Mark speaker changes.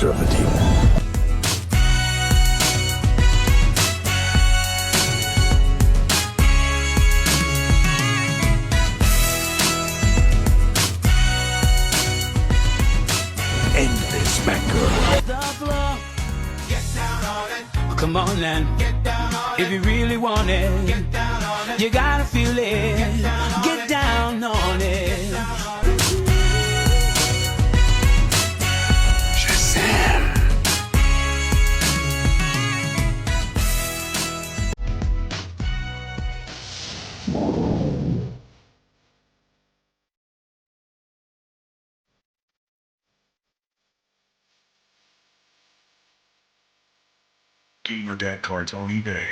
Speaker 1: director of the team. End this, Batgirl.
Speaker 2: The floor. Get down on it. Come on then. Get down on it. If you really want it, get down on it. You gotta feel it. Get down on it.
Speaker 1: Shazam.
Speaker 3: Gamer Dad Cards on eBay.